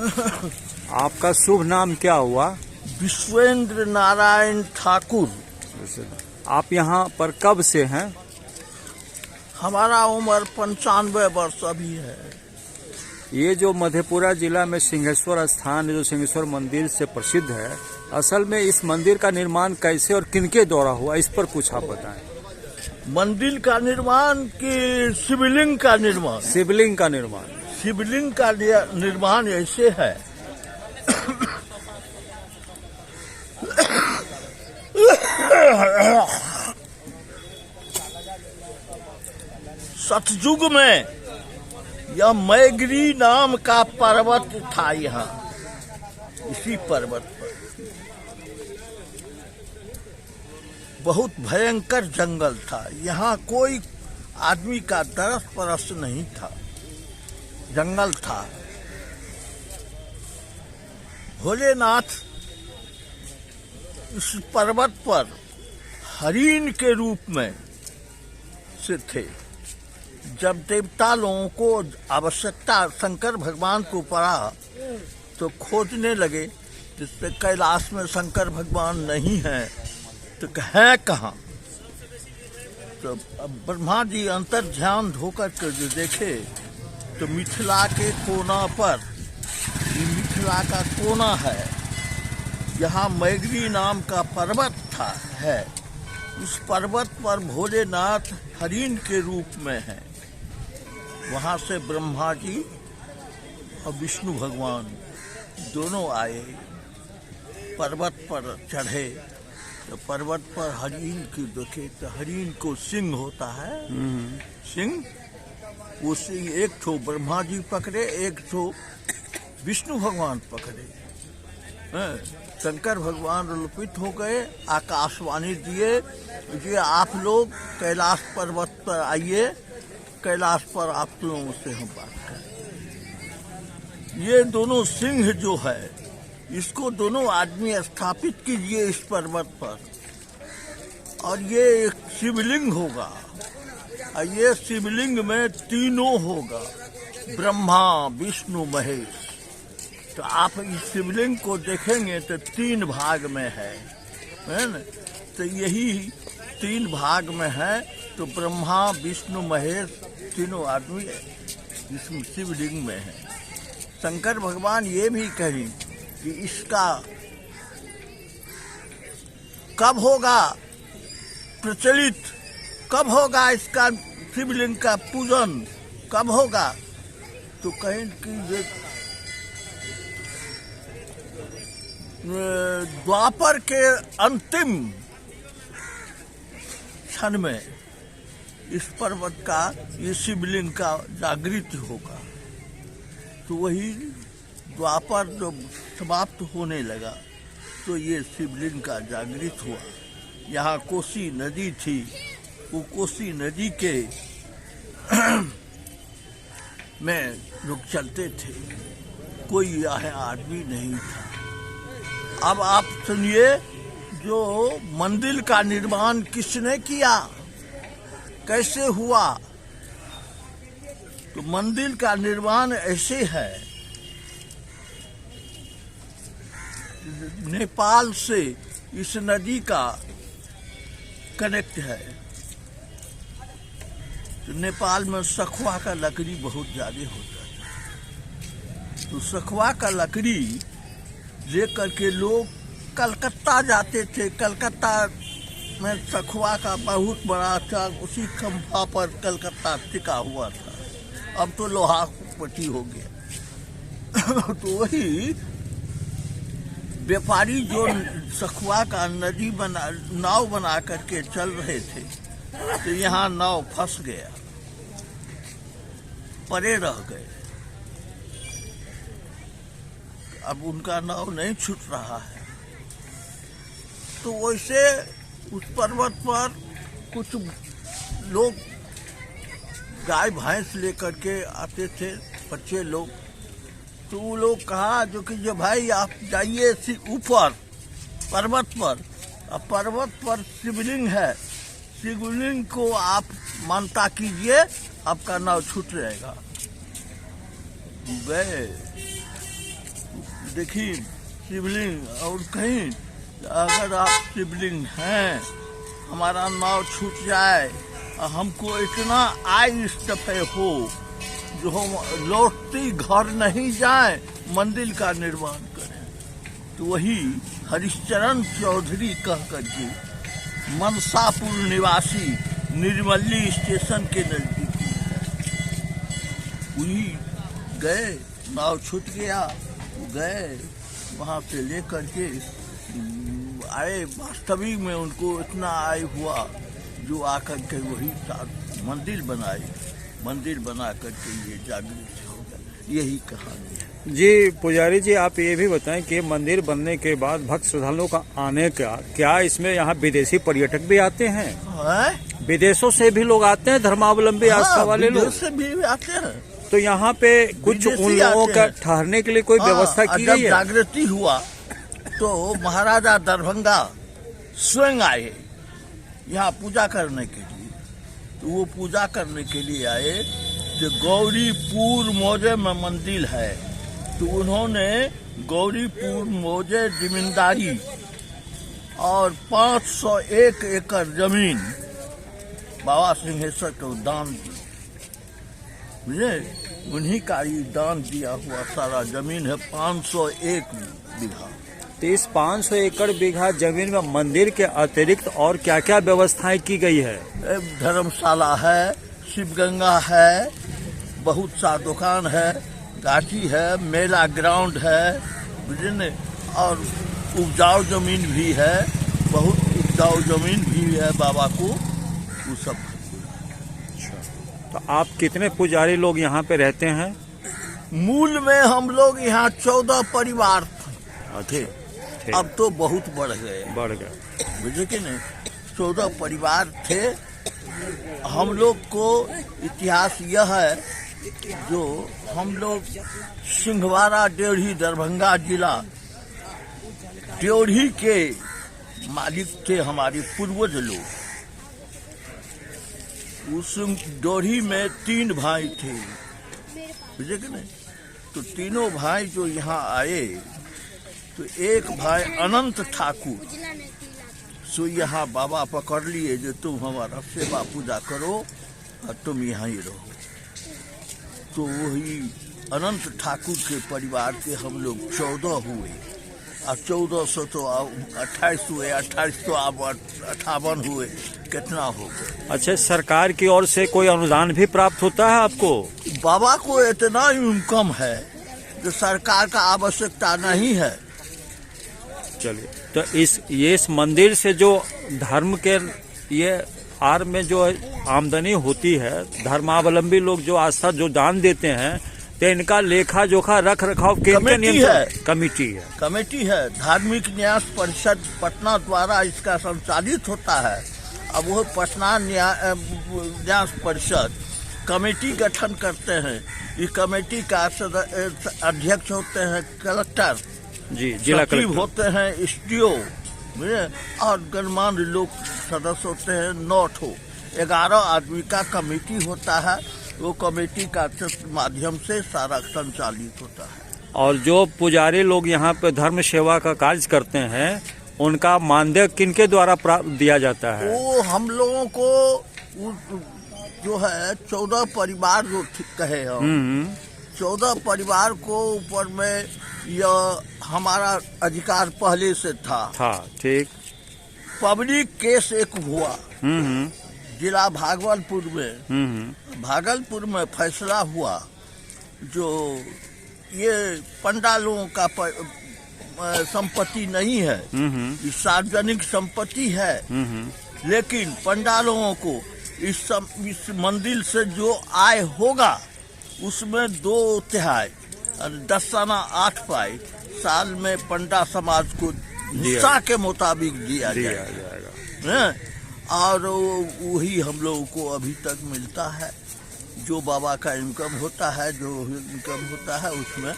आपका शुभ नाम क्या हुआ? विश्वेंद्र नारायण ठाकुर। आप यहाँ पर कब से हैं? हमारा उम्र 95 वर्ष अभी है। ये जो मधेपुरा जिला में सिंहेश्वर स्थान, जो सिंहेश्वर मंदिर से प्रसिद्ध है, असल में इस मंदिर का निर्माण कैसे और किनके द्वारा हुआ, इस पर कुछ आप बताएं। मंदिर का निर्माण कि शिवलिंग का निर्माण? शिवलिंग का निर्माण। शिवलिंग का निर्माण ऐसे है। सतयुग में यह मैगरी नाम का पर्वत था। यहाँ इसी पर्वत पर बहुत भयंकर जंगल था। यहाँ कोई आदमी का दरस परस नहीं था, जंगल था। भोलेनाथ इस पर्वत पर हरिण के रूप में से थे। जब देवता लोगों को आवश्यकता शंकर भगवान को पड़ा तो खोजने लगे, जिससे कैलाश में शंकर भगवान नहीं है तो है कहाँ। तो ब्रह्मा जी अंतर ध्यान धोकर के जो देखे तो मिथिला के कोना पर, ये मिथिला का कोना है, यहाँ मैगरी नाम का पर्वत था है। उस पर्वत पर भोलेनाथ हरिण के रूप में है। वहाँ से ब्रह्मा जी और विष्णु भगवान दोनों आए, पर्वत पर चढ़े। तो पर्वत पर हरिण की देखे तो हरिण को सिंह होता है, सिंह। वो सिंह एक ठो ब्रह्मा जी पकड़े, एक ठो विष्णु भगवान पकड़े। शंकर भगवान लुपित हो गए, आकाशवाणी दिए कि आप लोग कैलाश पर्वत पर आइए, कैलाश पर आप लोगों से हम बात करें। ये दोनों सिंह जो है, इसको दोनों आदमी स्थापित कीजिए इस पर्वत पर, और ये एक शिवलिंग होगा। और ये शिवलिंग में तीनों होगा, ब्रह्मा विष्णु महेश। तो आप इस शिवलिंग को देखेंगे तो 3 भाग में है ना। तो यही 3 भाग में है। तो ब्रह्मा विष्णु महेश तीनों आदमी इस शिवलिंग में है। शंकर भगवान ये भी कही कि इसका कब होगा प्रचलित, कब होगा इसका शिवलिंग का पूजन, कब होगा। तो कहीं कि द्वापर के अंतिम क्षण में इस पर्वत का, ये शिवलिंग का जागृत होगा। तो वही द्वापर जब समाप्त होने लगा तो ये शिवलिंग का जागृत हुआ। यहाँ कोसी नदी थी, वो कोसी नदी के में लोग चलते थे, कोई यहाँ आदमी नहीं था। अब आप सुनिए, जो मंदिर का निर्माण किसने किया, कैसे हुआ। तो मंदिर का निर्माण ऐसे है, नेपाल से इस नदी का कनेक्ट है। तो नेपाल में सखुआ का लकड़ी बहुत ज्यादा होता है। तो सखुआ का लकड़ी लेकर के लोग कलकत्ता जाते थे। कलकत्ता में सखुआ का बहुत बड़ा था, उसी खंभा पर कलकत्ता टिका हुआ था। अब तो लोहा पट्टी हो गया। तो वही व्यापारी जो सखुआ का नदी नाव बना करके चल रहे थे, तो यहाँ नाव फंस गया, परे रह गए। अब उनका नाव नहीं छूट रहा है। तो वैसे उस पर्वत पर कुछ लोग गाय भैंस लेकर के आते थे, बच्चे लोग। तो वो लोग कहा जो कि जो भाई आप जाइए ऊपर पर्वत पर, अब पर्वत पर शिवलिंग है, शिवलिंग को आप मानता कीजिए, आपका नाव छूट जाएगा। गए देखिए शिवलिंग, और कहीं अगर आप शिवलिंग हैं, हमारा नाव छूट जाए और हमको इतना आय इस दफे हो जो हम लौटती घर नहीं जाए, मंदिर का निर्माण करें। तो वही हरिश्चरण चौधरी कह करके मनसापुर निवासी निर्मली स्टेशन के नजदीक वही गए, नाव छूट गया, गए वहां से लेकर के आए। वास्तविक में उनको इतना आय हुआ जो आकर के वही मंदिर बनाए, मंदिर बना करके ये जागृत हो गया। यही कहानी है जी। पुजारी जी, आप ये भी बताएं कि मंदिर बनने के बाद भक्त श्रद्धालुओं का आने का क्या इसमें यहाँ विदेशी पर्यटक भी आते हैं? विदेशों से भी लोग आते हैं, धर्मावलंबी आस्था वाले लोग से भी आते हैं। तो यहाँ पे कुछ उन लोगों का ठहरने के लिए कोई व्यवस्था की गई है? जागृति हुआ तो महाराजा दरभंगा स्वयं आए यहाँ पूजा करने के लिए। तो वो पूजा करने के लिए आए, जो गौरीपुर मौजे में मंदिर है, तो उन्होंने गौरीपुर मौजे जमींदारी और 501 एकड़ जमीन बाबा सिंहेश्वर को दान दी। मुझे उन्हीं का ये दान दिया हुआ सारा जमीन है 501 बीघा। तो इस 500 एकड़ बीघा जमीन में मंदिर के अतिरिक्त और क्या क्या व्यवस्थाएं की गई है? धर्मशाला है, शिवगंगा है, बहुत सा दुकान है, गाछी है, मेला ग्राउंड है, बुझे, और उपजाऊ जमीन भी है, बहुत उपजाऊ जमीन भी है बाबा को, वो सब। तो आप कितने पुजारी लोग यहाँ पे रहते हैं? मूल में हम लोग यहाँ 14 परिवार थे, अब तो बहुत बढ़ गए, बुझे कि नहीं। 14 परिवार थे। हम लोग को इतिहास यह है, जो हम लोग सिंहवाड़ा डेढ़ी दरभंगा जिला डेढ़ी के मालिक थे हमारे पूर्वज लोग। उस डेढ़ी में 3 भाई थे, बुझे कि नहीं। तो तीनों भाई जो यहाँ आए, तो एक भाई अनंत ठाकुर सो यहाँ बाबा पकड़ लिए, जो तुम हमारा सेवा पूजा करो और तुम यहाँ ही रहो। तो वही अनंत ठाकुर के परिवार के हम लोग 14 हुए, और 1400 तो 28 हुए, 28 तो अब 58 हुए, कितना हो गए। अच्छा, सरकार की ओर से कोई अनुदान भी प्राप्त होता है आपको? बाबा को इतना इनकम है जो सरकार का आवश्यकता नहीं है। चलिए, तो इस मंदिर से जो धर्म के ये आर में जो आमदनी होती है, धर्मावलंबी लोग जो आस्था जो दान देते हैं, तो इनका लेखा जोखा रख रखाव कमेटी है। धार्मिक न्यास परिषद पटना द्वारा इसका संचालित होता है। अब वो पटना न्यास परिषद कमेटी गठन करते हैं। इस कमेटी का अध्यक्ष होते हैं कलेक्टर जी, जिला कलेक्टर होते हैं एसडीओ, और गणमान्य लोग सदस्य होते हैं 9 11 आदमी का कमेटी होता है। वो कमेटी का माध्यम से सारा संचालित होता है। और जो पुजारी लोग यहाँ पे धर्म सेवा का कार्य करते हैं, उनका मानदेय किनके द्वारा दिया जाता है? वो हम लोगों को जो है 14 परिवार जो कहे हम, 14 परिवार को ऊपर में यह हमारा अधिकार पहले से था। ठीक। पब्लिक केस एक हुआ जिला भागलपुर में, भागलपुर में फैसला हुआ, जो ये पंडालों का संपत्ति नहीं है, ये सार्वजनिक संपत्ति है। लेकिन पंडालों को इस मंदिर से जो आय होगा उसमें 2/3 10 आना 8 पाई साल में पंडा समाज को हिस्सा के मुताबिक दिया जाएगा। और वही हम लोगों को अभी तक मिलता है। जो बाबा का इनकम होता है, जो इनकम होता है, उसमें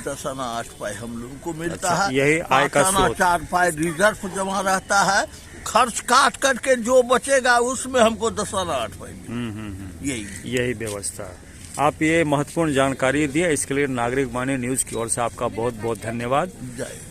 10 आना 8 पाई हम लोगों को मिलता है। यही आय का 4 पाई रिजर्व जमा रहता है। खर्च काट करके जो बचेगा उसमें हमको 10 आना 8 पाई। यही व्यवस्था। आप ये महत्वपूर्ण जानकारी दिए, इसके लिए नागरिक वाणी न्यूज की ओर से आपका बहुत बहुत धन्यवाद। जय